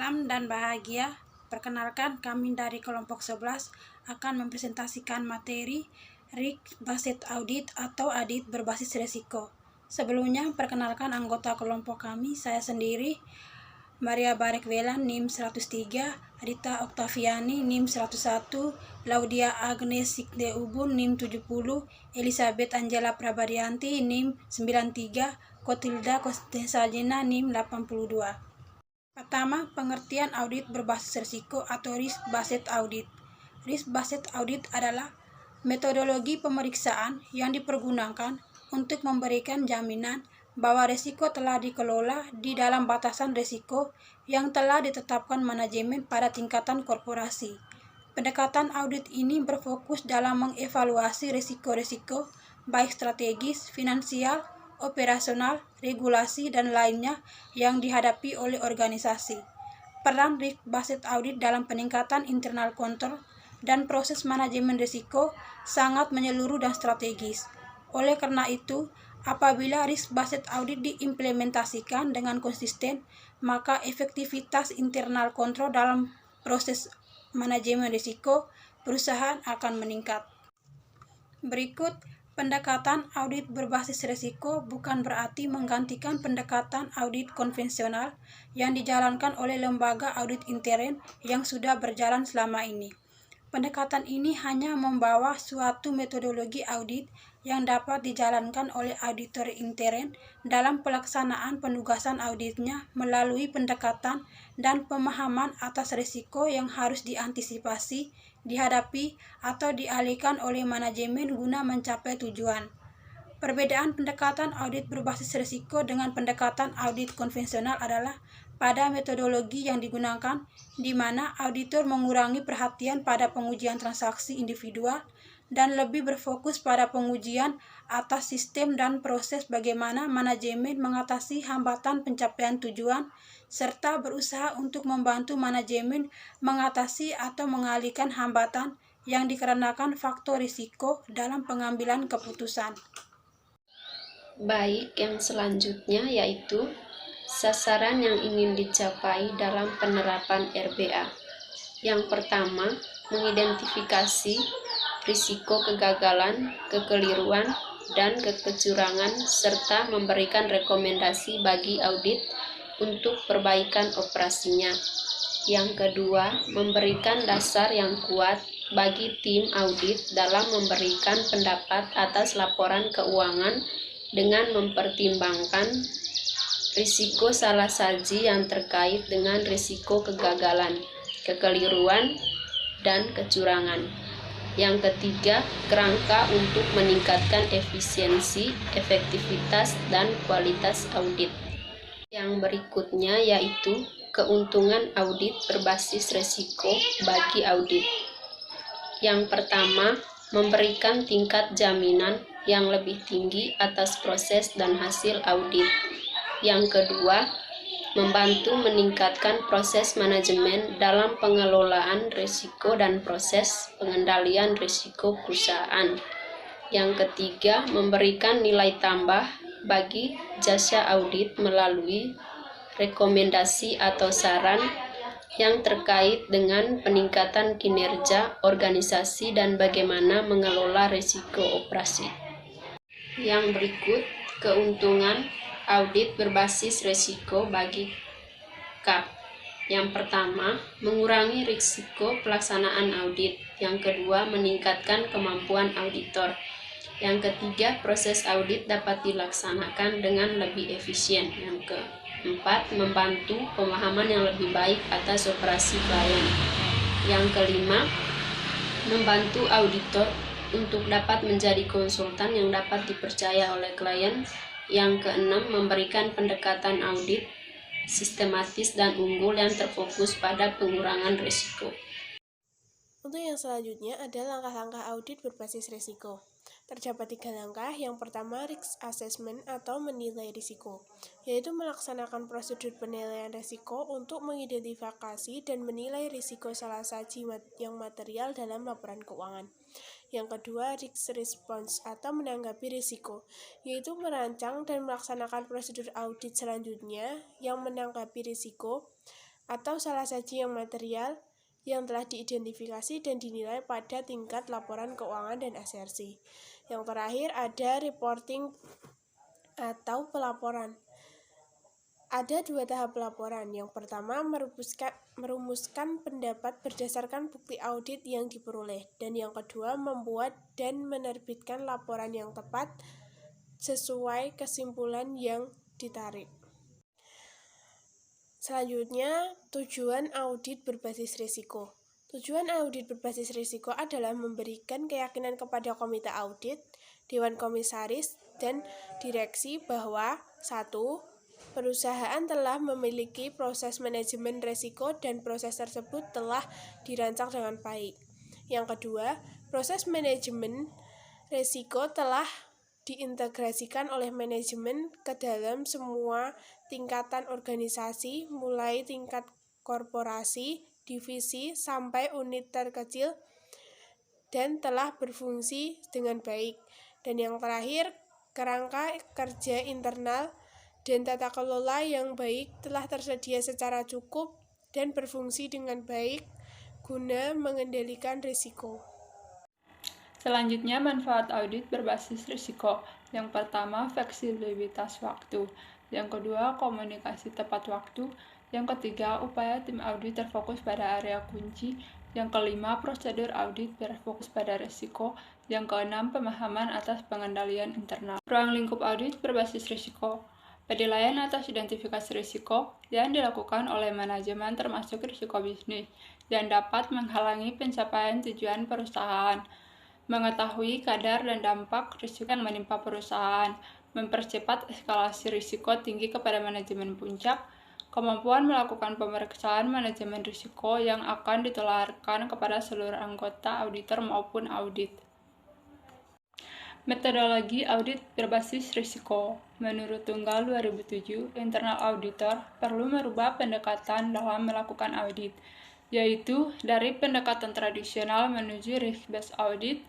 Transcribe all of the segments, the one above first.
Salam dan bahagia. Perkenalkan, kami dari kelompok 11 akan mempresentasikan materi Risk Based Audit atau audit berbasis resiko. Sebelumnya, perkenalkan anggota kelompok kami, saya sendiri, Maria Barek Welan, NIM 103, Rita Oktaviani, NIM 101, Laudia Agnes Sikde Ubun, NIM 70, Elizabeth Angela Prabadianti, NIM 93, Kotilda Kostesajena, NIM 82. Pertama, pengertian audit berbasis risiko atau risk based audit. Risk based audit adalah metodologi pemeriksaan yang dipergunakan untuk memberikan jaminan bahwa risiko telah dikelola di dalam batasan risiko yang telah ditetapkan manajemen pada tingkatan korporasi. Pendekatan audit ini berfokus dalam mengevaluasi risiko-risiko baik strategis, finansial, operasional, regulasi, dan lainnya yang dihadapi oleh organisasi. Peran risk based audit dalam peningkatan internal control dan proses manajemen risiko sangat menyeluruh dan strategis. Oleh karena itu, apabila risk based audit diimplementasikan dengan konsisten, maka efektivitas internal control dalam proses manajemen risiko perusahaan akan meningkat. Berikut pendekatan audit berbasis risiko bukan berarti menggantikan pendekatan audit konvensional yang dijalankan oleh lembaga audit intern yang sudah berjalan selama ini. Pendekatan ini hanya membawa suatu metodologi audit yang dapat dijalankan oleh auditor intern dalam pelaksanaan penugasan auditnya melalui pendekatan dan pemahaman atas risiko yang harus diantisipasi, dihadapi, atau dialihkan oleh manajemen guna mencapai tujuan. Perbedaan pendekatan audit berbasis risiko dengan pendekatan audit konvensional adalah pada metodologi yang digunakan, di mana auditor mengurangi perhatian pada pengujian transaksi individual dan lebih berfokus pada pengujian atas sistem dan proses bagaimana manajemen mengatasi hambatan pencapaian tujuan, serta berusaha untuk membantu manajemen mengatasi atau mengalihkan hambatan yang dikarenakan faktor risiko dalam pengambilan keputusan. Baik, yang selanjutnya yaitu sasaran yang ingin dicapai dalam penerapan RBA. Yang pertama, mengidentifikasi risiko kegagalan, kekeliruan, dan kecurangan, serta memberikan rekomendasi bagi audit untuk perbaikan operasinya. Yang kedua, memberikan dasar yang kuat bagi tim audit dalam memberikan pendapat atas laporan keuangan dengan mempertimbangkan risiko salah saji yang terkait dengan risiko kegagalan, kekeliruan, dan kecurangan. Yang ketiga, kerangka untuk meningkatkan efisiensi, efektivitas, dan kualitas audit. Yang berikutnya yaitu keuntungan audit berbasis risiko bagi audit. Yang pertama, memberikan tingkat jaminan yang lebih tinggi atas proses dan hasil audit. Yang kedua, membantu meningkatkan proses manajemen dalam pengelolaan risiko dan proses pengendalian risiko perusahaan. Yang ketiga, memberikan nilai tambah bagi jasa audit melalui rekomendasi atau saran yang terkait dengan peningkatan kinerja organisasi dan bagaimana mengelola risiko operasi. Yang berikut, keuntungan audit berbasis risiko bagi KAP. Yang pertama, mengurangi risiko pelaksanaan audit. Yang kedua, meningkatkan kemampuan auditor. Yang ketiga, proses audit dapat dilaksanakan dengan lebih efisien. Yang keempat, membantu pemahaman yang lebih baik atas operasi klien. Yang kelima, membantu auditor untuk dapat menjadi konsultan yang dapat dipercaya oleh klien. Yang keenam, memberikan pendekatan audit sistematis dan unggul yang terfokus pada pengurangan risiko. Untuk yang selanjutnya ada langkah-langkah audit berbasis risiko. Terdapat 3 langkah. Yang pertama, risk assessment atau menilai risiko, yaitu melaksanakan prosedur penilaian risiko untuk mengidentifikasi dan menilai risiko salah saji yang material dalam laporan keuangan. Yang kedua, risk response atau menanggapi risiko, yaitu merancang dan melaksanakan prosedur audit selanjutnya yang menanggapi risiko atau salah saji yang material yang telah diidentifikasi dan dinilai pada tingkat laporan keuangan dan asersi. Yang terakhir ada reporting atau pelaporan. Ada 2 tahap pelaporan. Yang pertama, merumuskan pendapat berdasarkan bukti audit yang diperoleh. Dan yang kedua, membuat dan menerbitkan laporan yang tepat sesuai kesimpulan yang ditarik. Selanjutnya, tujuan audit berbasis risiko. Tujuan audit berbasis risiko adalah memberikan keyakinan kepada komite audit, dewan komisaris, dan direksi bahwa 1. Perusahaan telah memiliki proses manajemen risiko dan proses tersebut telah dirancang dengan baik. Yang kedua, proses manajemen risiko telah diintegrasikan oleh manajemen ke dalam semua tingkatan organisasi, mulai tingkat korporasi, divisi, sampai unit terkecil, dan telah berfungsi dengan baik. Dan yang terakhir, kerangka kerja internal dan tata kelola yang baik telah tersedia secara cukup dan berfungsi dengan baik guna mengendalikan risiko. Selanjutnya, manfaat audit berbasis risiko. Yang pertama, fleksibilitas waktu. Yang kedua, komunikasi tepat waktu. Yang ketiga, upaya tim audit terfokus pada area kunci. Yang kelima, prosedur audit berfokus pada risiko. Yang keenam, pemahaman atas pengendalian internal. Ruang lingkup audit berbasis risiko. Penilaian atas identifikasi risiko yang dilakukan oleh manajemen termasuk risiko bisnis yang dapat menghalangi pencapaian tujuan perusahaan. Mengetahui kadar dan dampak risiko yang menimpa perusahaan, mempercepat eskalasi risiko tinggi kepada manajemen puncak, kemampuan melakukan pemeriksaan manajemen risiko yang akan ditularkan kepada seluruh anggota auditor maupun audit. Metodologi audit berbasis risiko. Menurut Tunggal 2007, internal auditor perlu merubah pendekatan dalam melakukan audit, yaitu dari pendekatan tradisional menuju risk-based audit.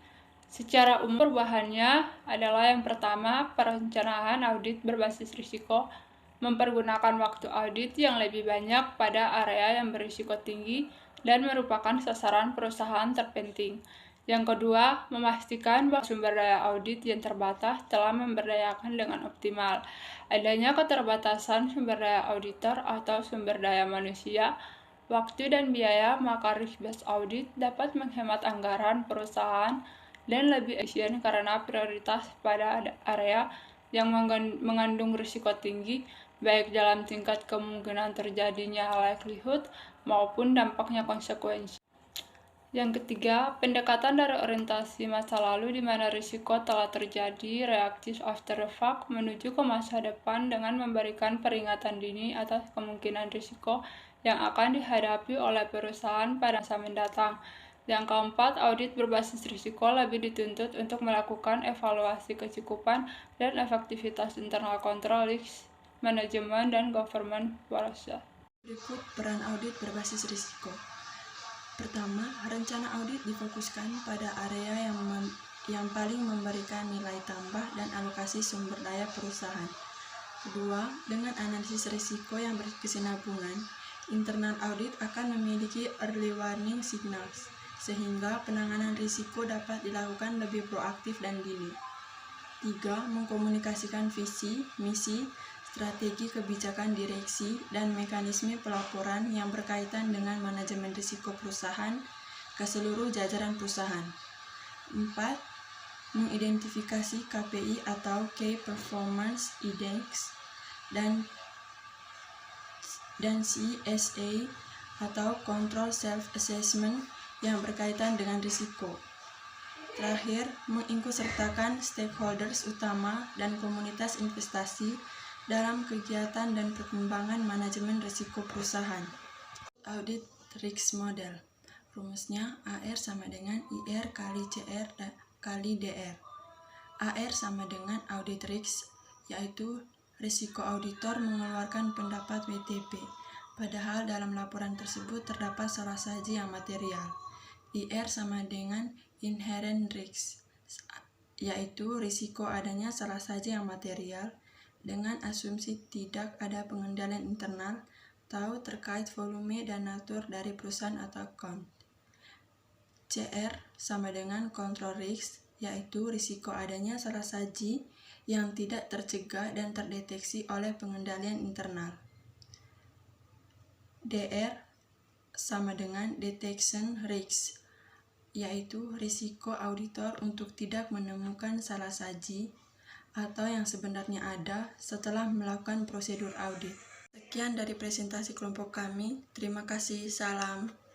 Secara umum, perubahannya adalah yang pertama, perencanaan audit berbasis risiko, mempergunakan waktu audit yang lebih banyak pada area yang berisiko tinggi dan merupakan sasaran perusahaan terpenting. Yang kedua, memastikan bahwa sumber daya audit yang terbatas telah memberdayakan dengan optimal. Adanya keterbatasan sumber daya auditor atau sumber daya manusia, waktu dan biaya, maka risk-based audit dapat menghemat anggaran perusahaan dan lebih efisien karena prioritas pada area yang mengandung risiko tinggi, baik dalam tingkat kemungkinan terjadinya likelihood maupun dampaknya konsekuensi. Yang ketiga, pendekatan dari orientasi masa lalu di mana risiko telah terjadi, reaktif after the fact, menuju ke masa depan dengan memberikan peringatan dini atas kemungkinan risiko yang akan dihadapi oleh perusahaan pada masa mendatang. Yang keempat, audit berbasis risiko lebih dituntut untuk melakukan evaluasi kecukupan dan efektivitas internal control, risk management, dan government policy. Berikut peran audit berbasis risiko. Pertama, rencana audit difokuskan pada area yang paling memberikan nilai tambah dan alokasi sumber daya perusahaan. Kedua, dengan analisis risiko yang berkesinambungan, internal audit akan memiliki early warning signals, sehingga penanganan risiko dapat dilakukan lebih proaktif dan dini. 3. Mengkomunikasikan visi, misi, strategi kebijakan direksi, dan mekanisme pelaporan yang berkaitan dengan manajemen risiko perusahaan ke seluruh jajaran perusahaan. 4. Mengidentifikasi KPI atau Key Performance Index dan CSA atau Control Self-Assessment yang berkaitan dengan risiko. Terakhir, mengikutsertakan stakeholders utama dan komunitas investasi dalam kegiatan dan perkembangan manajemen risiko perusahaan. Audit Risk Model. Rumusnya AR sama dengan IR kali CR kali DR. AR sama dengan audit risk, yaitu risiko auditor mengeluarkan pendapat WTP, padahal dalam laporan tersebut terdapat salah saji yang material. IR sama dengan inherent risk, yaitu risiko adanya salah saji yang material dengan asumsi tidak ada pengendalian internal atau terkait volume dan natur dari perusahaan atau account. CR sama dengan control risk, yaitu risiko adanya salah saji yang tidak tercegah dan terdeteksi oleh pengendalian internal. DR sama dengan detection risk, yaitu risiko auditor untuk tidak menemukan salah saji atau yang sebenarnya ada setelah melakukan prosedur audit. Sekian dari presentasi kelompok kami. Terima kasih. Salam.